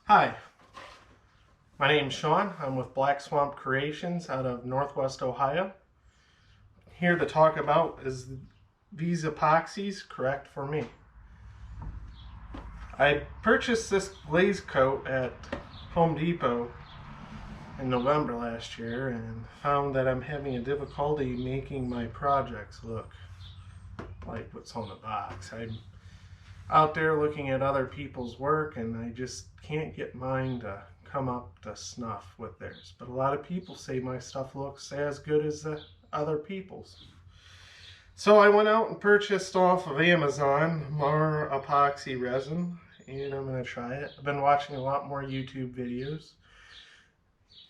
Hi, my name's Sean. I'm with Black Swamp Creations out of Northwest Ohio. Here to talk about is these epoxies correct for me. I purchased this glaze coat at Home Depot in November last year and found that I'm having a difficulty making my projects look like what's on the box. I'm out there looking at other people's work and I just can't get mine to come up to snuff with theirs. But a lot of people say my stuff looks as good as the other people's. So I went out and purchased off of Amazon more epoxy resin and I'm going to try it. I've been watching a lot more YouTube videos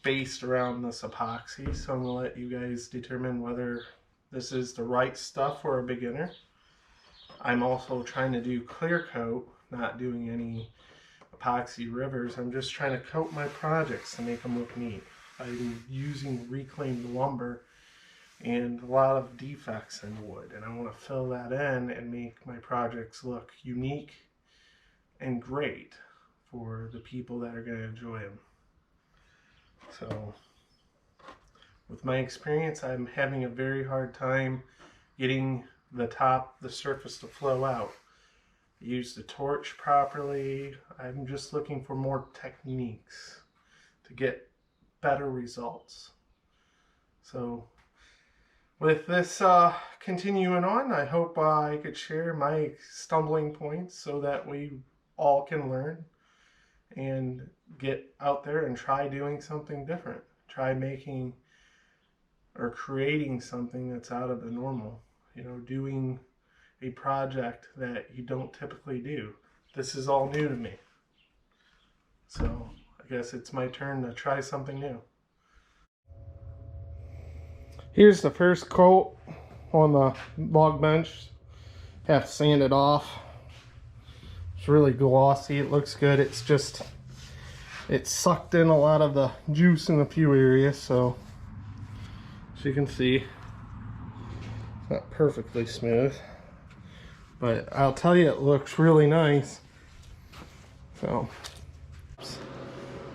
based around this epoxy, so I'm going to let you guys determine whether this is the right stuff for a beginner. I'm also trying to do clear coat, not doing any epoxy rivers. I'm just trying to coat my projects to make them look neat. I'm using reclaimed lumber and a lot of defects in wood, and I want to fill that in and make my projects look unique and great for the people that are going to enjoy them. So with my experience, I'm having a very hard time getting the surface to flow out. Use the torch properly. I'm just looking for more techniques to get better results. So with this continuing on, I hope I could share my stumbling points so that we all can learn and get out there and try doing something different. Try making or creating something that's out of the normal. You know, doing a project that you don't typically do. This is all new to me. So I guess it's my turn to try something new. Here's the first coat on the log bench. Have to sand it off. It's really glossy. It looks good. It's just, it sucked in a lot of the juice in a few areas, so as you can see, it's not perfectly smooth, but I'll tell you, it looks really nice. So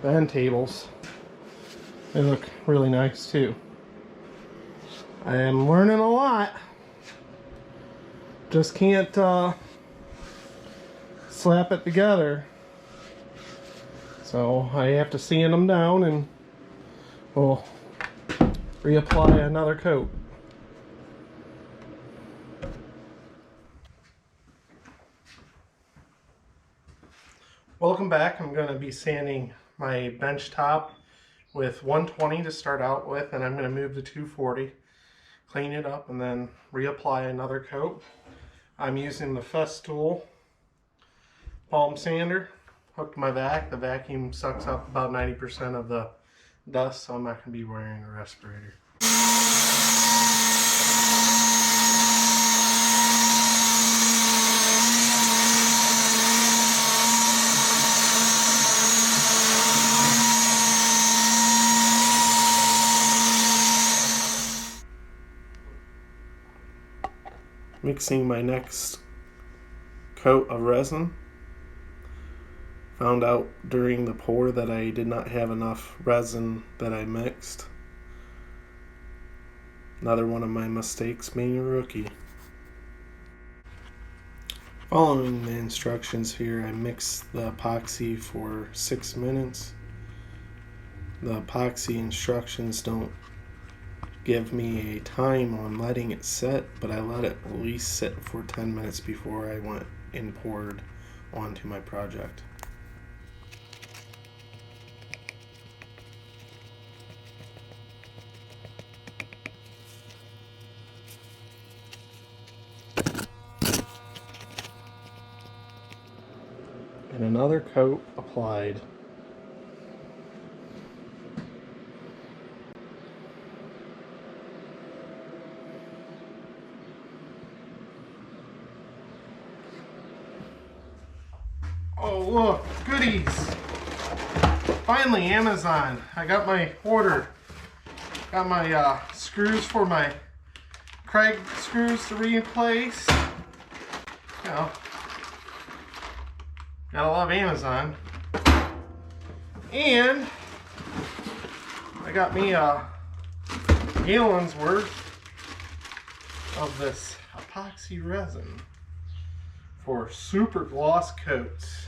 the end tables, they look really nice too. I am learning a lot. Just can't slap it together. So I have to sand them down and we'll reapply another coat. Welcome back. I'm going to be sanding my bench top with 120 to start out with, and I'm going to move to 240, clean it up, and then reapply another coat. I'm using the Festool palm sander. Hooked my vac. The vacuum sucks up about 90% of the dust, so I'm not going to be wearing a respirator. Mixing my next coat of resin. Found out during the pour that I did not have enough resin that I mixed. Another one of my mistakes being a rookie. Following the instructions here, I mixed the epoxy for 6 minutes. The epoxy instructions don't give me a time on letting it set, but I let it at least sit for 10 minutes before I went and poured onto my project. And another coat applied. Oh look, goodies! Finally, Amazon. I got my order. Got my screws for my Craig screws to replace. You know, gotta love Amazon. And I got me a gallon's worth of this epoxy resin for super gloss coats.